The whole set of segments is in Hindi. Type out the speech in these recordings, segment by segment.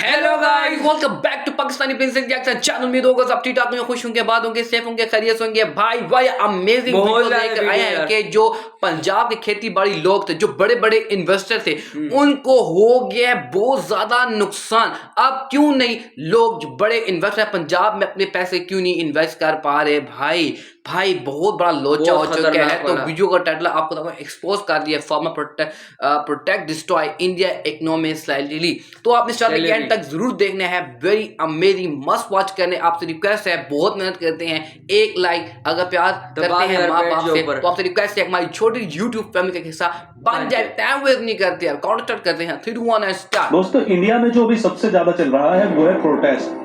Hello guys, welcome back to Pakistani princess reaction channel. उम्मीद होगा सब ठीक ठाक होंगे, खुश होंगे, बाद होंगे, सेफ होंगे, खैरियत होंगे। भाई अमेजिंग वीडियो लेकर आए हैं कि जो पंजाब के खेती बाड़ी लोग थे, जो बड़े बड़े इन्वेस्टर थे, उनको हो गया बहुत ज्यादा नुकसान। अब क्यों नहीं लोग जो बड़े इन्वेस्टर पंजाब में अपने पैसे क्यों नहीं इन्वेस्ट कर पा रहे? भाई बहुत बड़ा लोचा हो चुका है। तो वीडियो का टाइटल आपको एक्सपोज कर दिया, farmer protect destroy India economy slightly. तो आपने स्टार्टिंग एंड तक जरूर देखना है, वेरी अमेजिंग, मस्ट वॉच करने। आपसे रिक्वेस्ट है, बहुत मेहनत करते हैं, एक लाइक अगर प्यार करते हैं माँ बाप से, तो आपसे रिक्वेस्ट है हमारी छोटी यूट्यूब फैमिली का हिस्सा बन जाए। टाइम वेस्ट नहीं करते यार, काउंट स्टार्ट करते हैं। 3 2 1 स्टार्ट। दोस्तों, इंडिया में जो अभी सबसे ज्यादा चल रहा है वो है प्रोटेस्ट।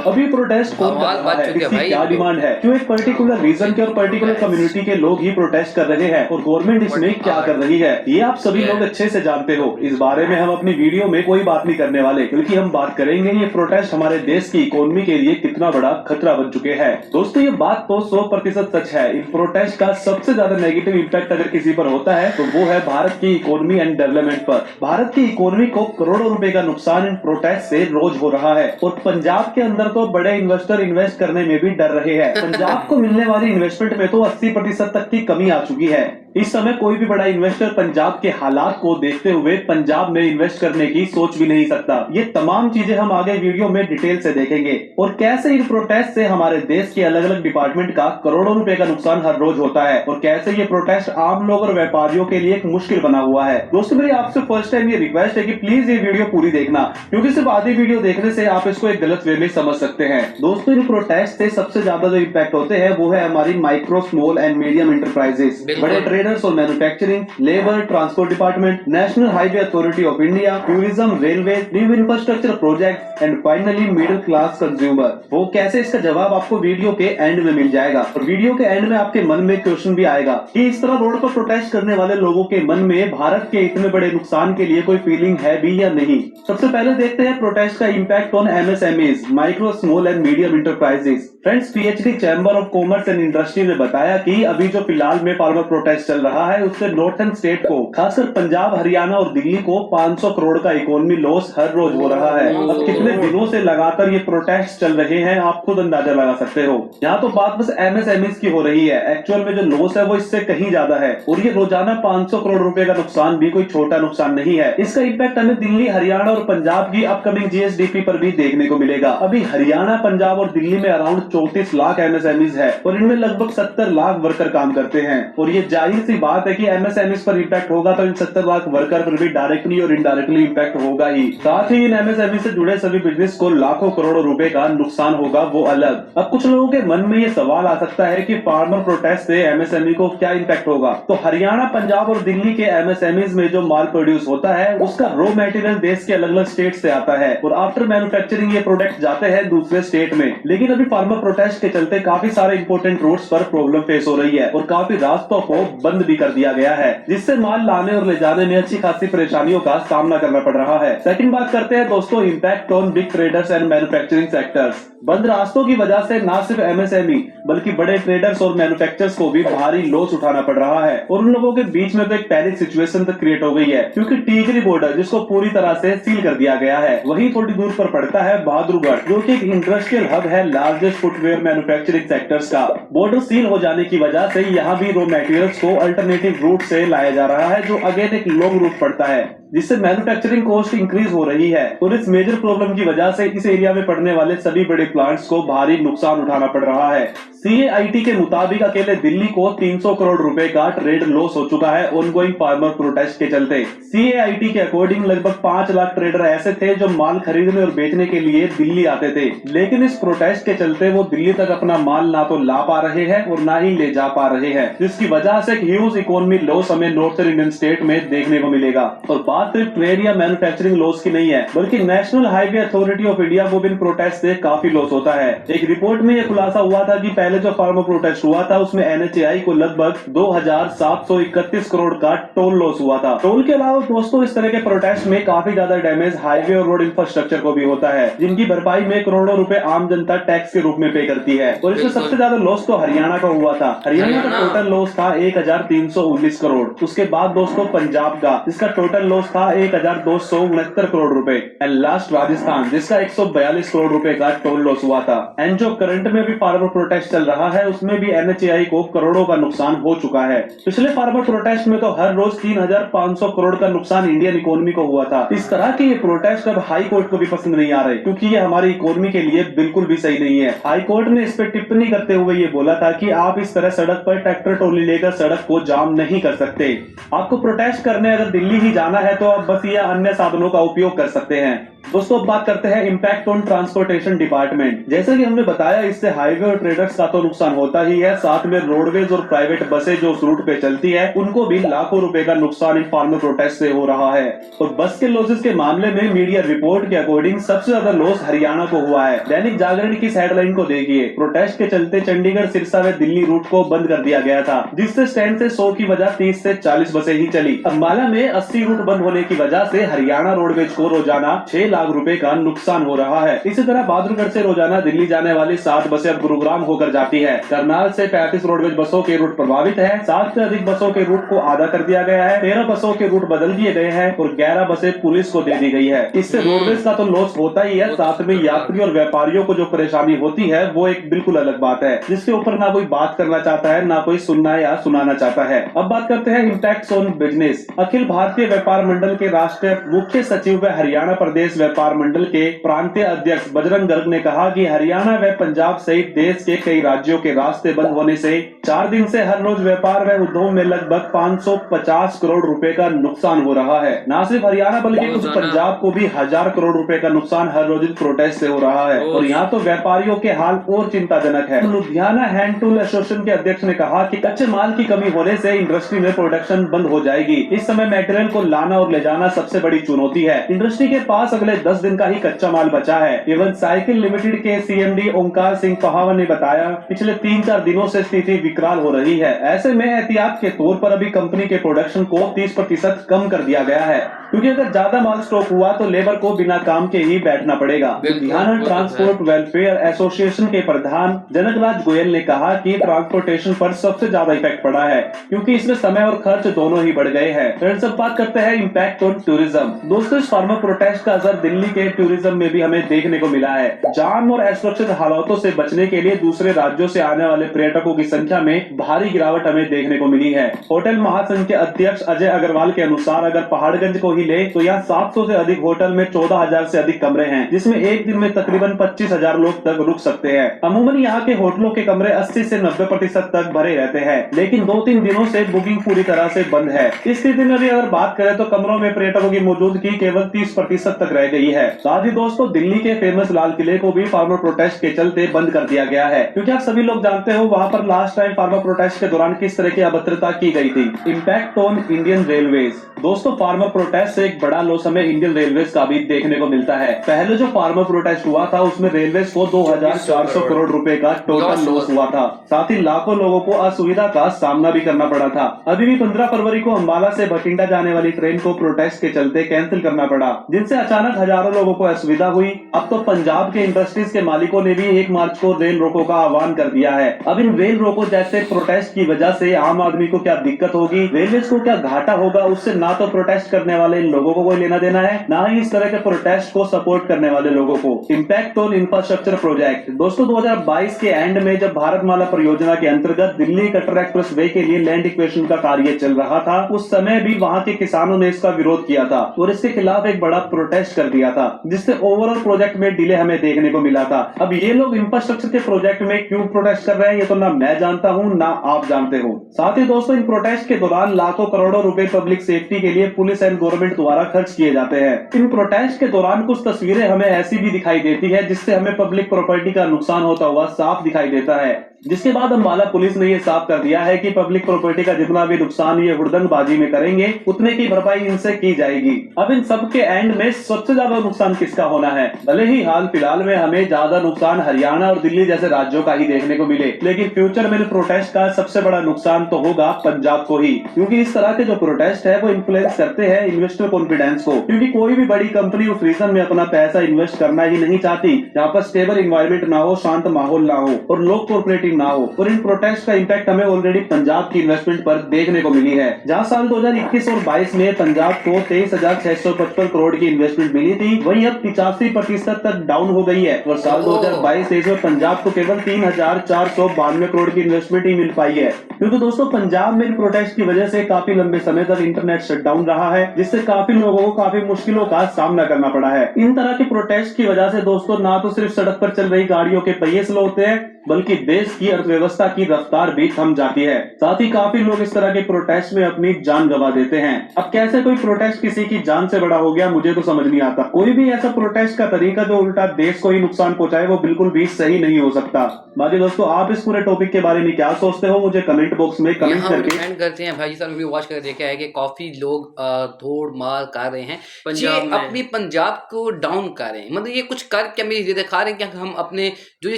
अभी प्रोटेस्ट कौन कर रहा है, इसकी क्या डिमांड है, क्यों एक पर्टिकुलर रीजन के और पर्टिकुलर कम्युनिटी के लोग ही प्रोटेस्ट कर रहे हैं और गवर्नमेंट इसमें क्या कर रही है, ये आप सभी लोग अच्छे से जानते हो। इस बारे में हम अपनी वीडियो में कोई बात नहीं करने वाले, क्योंकि हम बात करेंगे ये प्रोटेस्ट हमारे देश की इकोनॉमी के लिए कितना बड़ा खतरा बन चुके हैं। दोस्तों, ये बात तो 100% सच है। इन प्रोटेस्ट का सबसे ज्यादा नेगेटिव इम्पैक्ट अगर किसी पर होता है तो वो है भारत की इकोनॉमी एंड डेवलपमेंट पर। भारत की इकोनॉमी को करोड़ों रुपए का नुकसान इन प्रोटेस्ट से रोज हो रहा है और पंजाब के अंदर तो बड़े इन्वेस्टर इन्वेस्ट करने में भी डर रहे हैं। पंजाब को मिलने वाली इन्वेस्टमेंट में तो 80% तक की कमी आ चुकी है। इस समय कोई भी बड़ा इन्वेस्टर पंजाब के हालात को देखते हुए पंजाब में इन्वेस्ट करने की सोच भी नहीं सकता। ये तमाम चीजें हम आगे वीडियो में डिटेल से देखेंगे और कैसे इन प्रोटेस्ट से हमारे देश के अलग अलग डिपार्टमेंट का करोड़ों रुपए का नुकसान हर रोज होता है और कैसे ये प्रोटेस्ट आम लोग और व्यापारियों के लिए एक मुश्किल बना हुआ है। दोस्तों, मेरी आपसे फर्स्ट टाइम ये रिक्वेस्ट है कि प्लीज ये वीडियो पूरी देखना, क्योंकि सिर्फ आधी वीडियो देखने से आप इसको एक गलत वे में समझ सकते हैं। दोस्तों, इन प्रोटेस्ट से सबसे ज्यादा जो इम्पैक्ट होते हैं वो है हमारी micro, small and medium enterprises, बड़े ट्रेडर्स और manufacturing, labour, transport department, national highway authority of India, tourism, railway, new infrastructure project and finally middle class consumer. वो कैसे, इसका जवाब आपको वीडियो के एंड में मिल जाएगा और वीडियो के एंड में आपके मन में क्वेश्चन भी आएगा कि इस तरह रोड पर प्रोटेस्ट करने वाले लोगों के मन में भारत के इतने बड़े नुकसान के लिए कोई फीलिंग है भी या नहीं। सबसे पहले देखते हैं प्रोटेस्ट का impact on MSMEs, micro, small and medium enterprises. Friends, PhD chamber of commerce and industry ने बताया कि अभी जो फिलहाल में फार्मर प्रोटेस्ट चल रहा है उससे नॉर्थन स्टेट को, खासकर पंजाब, हरियाणा और दिल्ली को 500 करोड़ का इकोनॉमी लॉस हर रोज हो रहा है। अब कितने दिनों से लगातार ये प्रोटेस्ट चल रहे हैं आप खुद अंदाजा लगा सकते हो। यहाँ तो बात बस एमएसएमईज की हो रही है, एक्चुअल में जो लॉस है वो इससे कहीं ज्यादा है और ये रोजाना 500 करोड़ रुपए का नुकसान भी कोई छोटा नुकसान नहीं है। इसका इम्पैक्ट हमें दिल्ली, हरियाणा और पंजाब की अपकमिंग जीएसडीपी पर भी देखने को मिलेगा। अभी हरियाणा, पंजाब और दिल्ली में अराउंड 34 लाख एमएसएमईज है और इनमें लगभग 70 लाख वर्कर काम करते हैं और ये जाहिर सी बात है कि एमएसएमईज पर इम्पैक्ट होगा तो इन 70 लाख वर्कर पर भी डायरेक्टली और इनडायरेक्टली इम्पैक्ट होगा ही। साथ ही इन एमएसएमई से जुड़े सभी बिजनेस को लाखों करोड़ों रुपए का नुकसान होगा, वो अलग। अब कुछ लोगों के मन में ये सवाल आ सकता है कि फार्मर प्रोटेस्ट से एमएसएमई को क्या इम्पैक्ट होगा। तो हरियाणा, पंजाब और दिल्ली के एमएसएमईज में जो माल प्रोड्यूस होता है उसका रॉ मटेरियल देश के अलग अलग स्टेट से आता है और आफ्टर मैन्युफैक्चरिंग ये प्रोडक्ट जाते हैं दूसरे स्टेट में। लेकिन अभी फार्मर प्रोटेस्ट के चलते काफी सारे इंपोर्टेंट रूट्स पर प्रॉब्लम फेस हो रही है और काफी रास्तों को बंद भी कर दिया गया है, जिससे माल लाने और ले जाने में अच्छी खासी परेशानियों का सामना करना पड़ रहा है। सेकंड बात करते हैं दोस्तों, impact on big traders and manufacturing sectors. बंद रास्तों की वजह से न सिर्फ एमएसएमई बल्कि बड़े ट्रेडर्स और मैन्युफैक्चरर्स को भी भारी लॉस उठाना पड़ रहा है और उन लोगों के बीच में तो एक पैनिक सिचुएशन तक क्रिएट हो गई है, क्योंकि टीकरी बॉर्डर जिसको पूरी तरह से सील कर दिया गया है, वहीं थोड़ी दूर पर पड़ता है बहादुरगढ़, जो कि एक इंडस्ट्रियल हब है लार्जेस्ट फुटवेयर मैन्युफैक्चरिंग सेक्टर्स का। बॉर्डर सील हो जाने की वजह से यहाँ भी रॉ मटेरियल्स को अल्टरनेटिव रूट से लाया जा रहा है, जो अगेन एक लॉन्ग रूट पड़ता है, जिससे मैन्युफैक्चरिंग कॉस्ट इंक्रीज हो रही है और इस मेजर प्रॉब्लम की वजह से इस एरिया में पड़ने वाले सभी बड़े प्लांट्स को भारी नुकसान उठाना पड़ रहा है। सीएआईटी के मुताबिक अकेले दिल्ली को 300 करोड़ रुपए का ट्रेड लॉस हो चुका है ऑनगोइंग फार्मर प्रोटेस्ट के चलते। सीएआईटी के अकॉर्डिंग लगभग 5 लाख ट्रेडर ऐसे थे जो माल खरीदने और बेचने के लिए दिल्ली आते थे, लेकिन इस प्रोटेस्ट के चलते वो दिल्ली तक अपना माल ना तो ला पा रहे हैं और ना ही ले जा पा रहे हैं, जिसकी वजह से ह्यूज इकोनॉमी लॉस हमें नॉर्थन इंडियन स्टेट में देखने को मिलेगा। और बात बात सिर्फ ट्रेड या मैन्युफैक्चरिंग लॉस की नहीं है, बल्कि national highway authority of India को भी इन प्रोटेस्ट से काफी लॉस होता है। एक रिपोर्ट में यह खुलासा हुआ था कि पहले जो फार्मर प्रोटेस्ट हुआ था उसमें NHAI को लगभग 2731 करोड़ का टोल लॉस हुआ था। टोल के अलावा दोस्तों इस तरह के प्रोटेस्ट में काफी ज्यादा डैमेज हाईवे और रोड इंफ्रास्ट्रक्चर को भी होता है, जिनकी भरपाई में करोड़ों रुपए आम जनता टैक्स के रूप में पे करती है। और इसमें सबसे ज्यादा लॉस तो हरियाणा का हुआ था। हरियाणा का टोटल लॉस था 1319 करोड़। उसके बाद दोस्तों पंजाब का, जिसका टोटल लॉस था 1269 करोड़ रुपए। एंड लास्ट राजस्थान, जिसका 142 करोड़ रुपए का टोल लॉस हुआ था। एंड जो करंट में भी फार्मर प्रोटेस्ट चल रहा है उसमें भी NHAI को करोड़ों का नुकसान हो चुका है। पिछले फार्मर प्रोटेस्ट में तो हर रोज 3500 करोड़ का नुकसान इंडियन इकोनॉमी को हुआ था। इस तरह के ये प्रोटेस्ट अब हाई कोर्ट को भी पसंद नहीं आ रहे, क्योंकि ये हमारी इकोनॉमी के लिए बिल्कुल भी सही नहीं है। हाई कोर्ट ने इस पर टिप्पणी करते हुए ये बोला था कि आप इस तरह सड़क पर ट्रैक्टर ट्रॉली लेकर सड़क को जाम नहीं कर सकते। आपको प्रोटेस्ट करने अगर दिल्ली ही जाना है तो आप बस या अन्य साधनों का उपयोग कर सकते हैं। दोस्तों अब बात करते हैं इम्पैक्ट ऑन ट्रांसपोर्टेशन डिपार्टमेंट। जैसे कि हमने बताया, इससे हाईवे और ट्रेडर्स का तो नुकसान होता ही है, साथ में रोडवेज और प्राइवेट बसें जो उस रूट पे चलती है उनको भी लाखों रुपए का नुकसान इन फार्मर प्रोटेस्ट से हो रहा है। और बस के लॉसेस के मामले में मीडिया रिपोर्ट के अकॉर्डिंग सबसे ज्यादा लॉस हरियाणा को हुआ है। दैनिक जागरण की हेडलाइन को देखिए, प्रोटेस्ट के चलते चंडीगढ़ सिरसा व दिल्ली रूट को बंद कर दिया गया था, जिससे स्टैंड से 100 की वजह 30 से 40 बसें ही चली। अम्बाला में 80 रूट बंद होने की वजह से हरियाणा रोडवेज को रोजाना 6 लाख रुपए का नुकसान हो रहा है। इसी तरह बहादुरगढ़ से रोजाना दिल्ली जाने वाली 7 बसें अब गुरुग्राम होकर जाती है। करनाल से 35 रोडवेज बसों के रूट प्रभावित है। 7 से अधिक बसों के रूट को आधा कर दिया गया है। 13 बसों के रूट बदल दिए गए हैं और 11 बसें पुलिस को दे दी गई है। इससे रोडवेज का तो लॉस होता ही है, साथ में यात्री और व्यापारियों को जो परेशानी होती है वो एक बिल्कुल अलग बात है, जिसके ऊपर ना कोई बात करना चाहता है, ना कोई सुनना या सुनाना चाहता है। अब बात करते हैं impact on business. Akhil Bharatiya व्यापार मंडल के राष्ट्रीय मुख्य सचिव व हरियाणा प्रदेश व्यापार मंडल के प्रांतीय अध्यक्ष बजरंग गर्ग ने कहा कि हरियाणा व पंजाब सहित देश के कई राज्यों के रास्ते बंद होने से 4 दिन से हर रोज व्यापार व उद्योग में लगभग 550 करोड़ रुपए का नुकसान हो रहा है। न सिर्फ हरियाणा बल्कि कुछ पंजाब को भी 1000 करोड़ रुपए का नुकसान हर रोज प्रोटेस्ट से हो रहा है। और यहाँ तो व्यापारियों के हाल और चिंताजनक है। लुधियाना हैंड टूल एसोसिएशन के अध्यक्ष ने कहा कि कच्चे माल की कमी होने से इंडस्ट्री में प्रोडक्शन बंद हो जाएगी। इस समय मटेरियल को लाना और ले जाना सबसे बड़ी चुनौती है। इंडस्ट्री के पास अगले 10 दिन का ही कच्चा माल बचा है। एवं साइकिल लिमिटेड के CMD ओंकार सिंह पहावन ने बताया, पिछले 3-4 दिनों से स्थिति विकराल हो रही है। ऐसे में एहतियात के तौर पर अभी कंपनी के प्रोडक्शन को 30% कम कर दिया गया है, क्योंकि अगर ज्यादा माल स्टॉक हुआ तो लेबर को बिना काम के ही बैठना पड़ेगा। लुधियाना ट्रांसपोर्ट वेलफेयर एसोसिएशन के प्रधान जनकराज गोयल ने कहा कि ट्रांसपोर्टेशन पर सबसे ज्यादा इफेक्ट पड़ा है, क्योंकि इसमें समय और खर्च दोनों ही बढ़ गए हैं। फ्रेंड्स अब बात करते हैं इम्पैक्ट ऑन टूरिज्म। दोस्तों इस फार्मर प्रोटेस्ट का असर दिल्ली के टूरिज्म में भी हमें देखने को मिला है। जाम और असुरक्षित हालातों से बचने के लिए दूसरे राज्यों से आने वाले पर्यटकों की संख्या में भारी गिरावट हमें देखने को मिली है। होटल महासंघ के अध्यक्ष अजय अग्रवाल के अनुसार अगर पहाड़गंज को ही ले तो यहाँ 700 से अधिक होटल में 14,000 से अधिक कमरे हैं, जिसमें एक दिन में तकरीबन 25,000 लोग तक रुक सकते हैं। अमूमन यहाँ के होटलों के कमरे 80 से 90% तक भरे रहते हैं, लेकिन 2-3 दिनों से बुकिंग पूरी तरह से बंद है। इस स्थिति में भी अगर बात करें तो कमरों में पर्यटकों की मौजूदगी केवल 30% तक रह गई है। साथ ही दोस्तों दिल्ली के फेमस लाल किले को भी फार्मर प्रोटेस्ट के चलते बंद कर दिया गया है, क्योंकि आप सभी लोग जानते हो वहाँ पर लास्ट टाइम फार्मर प्रोटेस्ट के दौरान किस तरह की अभद्रता की गई थी। Impact on Indian railways. दोस्तों फार्मर प्रोटेस्ट से एक बड़ा लॉस हमें इंडियन रेलवेज का भी देखने को मिलता है। पहले जो फार्मर प्रोटेस्ट हुआ था उसमें रेलवेज को 2400 करोड़ रुपए का टोटल लॉस हुआ था। साथ ही लाखों लोगों को असुविधा का सामना भी करना पड़ा था। अभी भी 15 फरवरी को अम्बाला से बठिंडा जाने वाली ट्रेन को प्रोटेस्ट के चलते कैंसिल करना पड़ा, जिनसे अचानक हजारों लोगों को असुविधा हुई। अब तो पंजाब के इंडस्ट्रीज के मालिकों ने भी 1 मार्च को रेल रोको का आह्वान कर दिया है। अब इन रेल रोको जैसे प्रोटेस्ट की वजह से आम आदमी को क्या दिक्कत होगी, रेलवेज को क्या घाटा होगा, उससे ना तो प्रोटेस्ट करने वाले इन लोगों को कोई लेना देना है, ना ही इस तरह के प्रोटेस्ट को सपोर्ट करने वाले लोगों को। Impact on infrastructure project. दोस्तों 2022 के एंड में जब भारतमाला परियोजना के अंतर्गत दिल्ली कटरा एक्सप्रेस वे के लिए लैंड एक्विजिशन का कार्य चल रहा था, उस समय भी वहाँ के किसानों ने इसका विरोध किया था और इसके खिलाफ एक बड़ा प्रोटेस्ट कर दिया था, जिससे ओवरऑल प्रोजेक्ट में डिले हमें देखने को मिला था। अब ये लोग इंफ्रास्ट्रक्चर के प्रोजेक्ट में क्यों प्रोटेस्ट कर रहे हैं ये तो ना मैं जानता हूँ ना आप जानते हो। साथ ही दोस्तों इन प्रोटेस्ट के दौरान लाखों करोड़ों रुपए पब्लिक सेफ्टी के लिए पुलिस एंड गवर्नमेंट द्वारा खर्च किए जाते हैं। इन प्रोटेस्ट के दौरान कुछ तस्वीरें हमें ऐसी भी दिखाई देती है जिससे हमें पब्लिक प्रॉपर्टी का नुकसान होता हुआ साफ दिखाई देता है। जिसके बाद अम्बाला पुलिस ने ये साफ कर दिया है कि पब्लिक प्रॉपर्टी का जितना भी नुकसान ये हुड़दंगबाजी में करेंगे उतने की भरपाई इनसे की जाएगी। अब इन सब के एंड में सबसे ज्यादा नुकसान किसका होना है? भले ही हाल फिलहाल में हमें ज्यादा नुकसान हरियाणा और दिल्ली जैसे राज्यों का ही देखने को मिले, लेकिन फ्यूचर में प्रोटेस्ट का सबसे बड़ा नुकसान तो होगा पंजाब को ही, क्योंकि इस तरह के जो प्रोटेस्ट है वो इन्फ्लुएंस करते हैं इन्वेस्टर कॉन्फिडेंस को, क्योंकि कोई भी बड़ी कंपनी उस रीजन में अपना पैसा इन्वेस्ट करना ही नहीं चाहती जहाँ पर स्टेबल इन्वायरमेंट ना हो, शांत माहौल ना हो और लोग कोऑपरेटिव ना हो। और इन प्रोटेस्ट का इम्पैक्ट हमें ऑलरेडी पंजाब की इन्वेस्टमेंट पर देखने को मिली है, जहाँ साल 2021 और 22 में पंजाब को 23,655 करोड़ की इन्वेस्टमेंट मिली थी, वहीं अब 85% तक डाउन हो गई है और साल 2022-23 में पंजाब को केवल 3,492 करोड़ की इन्वेस्टमेंट ही मिल पाई है। क्योंकि दोस्तों पंजाब में प्रोटेस्ट की वजह से काफी लंबे समय तक इंटरनेट शटडाउन रहा है, जिससे काफी लोगों को काफी मुश्किलों का सामना करना पड़ा है। इन तरह के प्रोटेस्ट की वजह से दोस्तों ना तो सिर्फ सड़क पर चल रही गाड़ियों के पहिए स्लो होते हैं, बल्कि देश की अर्थव्यवस्था की रफ्तार भी थम जाती है। साथ ही काफी लोग इस तरह के प्रोटेस्ट में अपनी जान गंवा देते हैं। अब कैसे कोई प्रोटेस्ट किसी की जान से बड़ा हो गया, मुझे तो समझ नहीं आता। कोई भी ऐसा प्रोटेस्ट का तरीका जो उल्टा देश को ही नुकसान पहुंचाए वो बिल्कुल भी सही नहीं हो सकता। बाकी दोस्तों आप इस पूरे टॉपिक के बारे में क्या सोचते हो, मुझे कमेंट बॉक्स में कमेंट करके कमेंट करते हैं। भाई साहब वीडियो वॉच कर देखा है कि काफी लोग धोड़ मार कर रहे हैं पंजाब में, अपनी पंजाब को डाउन कर रहे हैं। मतलब ये कुछ कर क्या मेरी दिखा रहे हैं कि हम अपने जो ये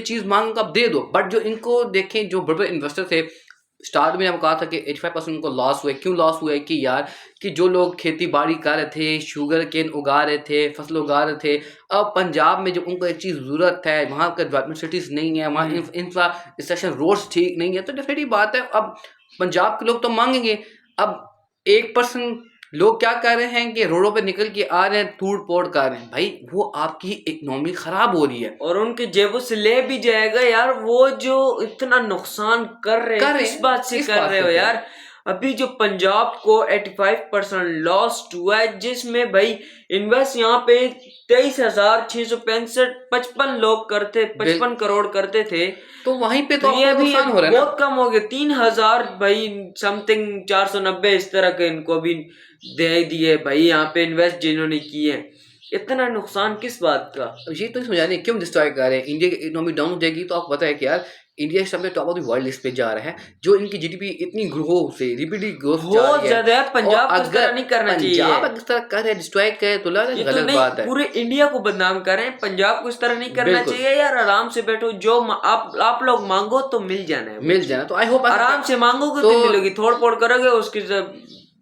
चीज मांग आप दे दो, बट जो इनको देखें जो बड़े बड़े इन्वेस्टर थे, स्टार्ट में मैंने कहा था कि 85% उनको लॉस हुए। क्यों लॉस हुआ है कि यार कि जो लोग खेती बाड़ी कर रहे थे, शुगर केन उगा रहे थे, फसल उगा रहे थे, अब पंजाब में जब उनको एक चीज़ ज़रूरत है, वहाँ का डेवलपमेंट सिटीज़ नहीं है, वहाँ इंफ्रास्ट्रक्चर रोड्स ठीक नहीं है, तो डेफिनेटली बात है अब पंजाब के लोग तो मांगेंगे। अब 1% लोग क्या कर रहे हैं कि रोडों पे निकल के आ रहे हैं, तोड़ फोड़ कर रहे हैं, भाई वो आपकी इकोनॉमी खराब हो रही है और उनके जेबों से ले भी जाएगा यार। वो जो इतना नुकसान कर रहे हैं किस बात से कर रहे हो यार? अभी जो पंजाब को 85% लॉस हुआ है, जिसमें भाई इन्वेस्ट यहाँ पे 23,655 लोग करते, 55 करोड़ करते थे, तो वहीं पे तो ये भी नुकसान हो रहा है बहुत कम हो गया। 3,000 भाई समथिंग 490 इस तरह के इनको भी दे दिए भाई यहाँ पे इन्वेस्ट जिन्होंने किए हैं। इतना नुकसान किस बात का? ये तो समझा नहीं क्यों डिस्ट्रॉय कर रहे हैं। इंडिया की इकोनॉमी डाउन हो जाएगी तो आपको पता है कि यार इंडिया इस समय top of the world list पे जा रहा है, जो इनकी जीडीपी इतनी ग्रो से रिपीटेड ग्रोथ बहुत ज्यादा है। पंजाब को इस तरह नहीं करना चाहिए। पंजाब इस तरह कर है, डिस्ट्रॉय करे तो गलत बात है। पूरे इंडिया को बदनाम कर रहे हैं, पंजाब को इस तरह नहीं करना चाहिए यार। आराम से बैठो, जो आप लोग मांगो तो मिल जाना है, मिल जाना। तो आई होप आराम से मांगोगे तो मिलेगी, थोड़ फोड़ करोगे उसकी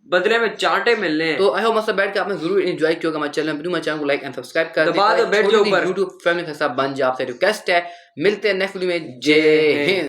बदले में चांटे मिलने हैं। तो आई होप मस्त बैठ के आपने जरूर एंजॉय किया हमारे चैनल को लाइक एंड सब्सक्राइब कर दबा दो, बैठ जाओ ऊपर। YouTube फैमिली के साथ बन जाए, आपसे रिक्वेस्ट है। मिलते हैं नेक्स्ट वीडियो में। जय हिंद।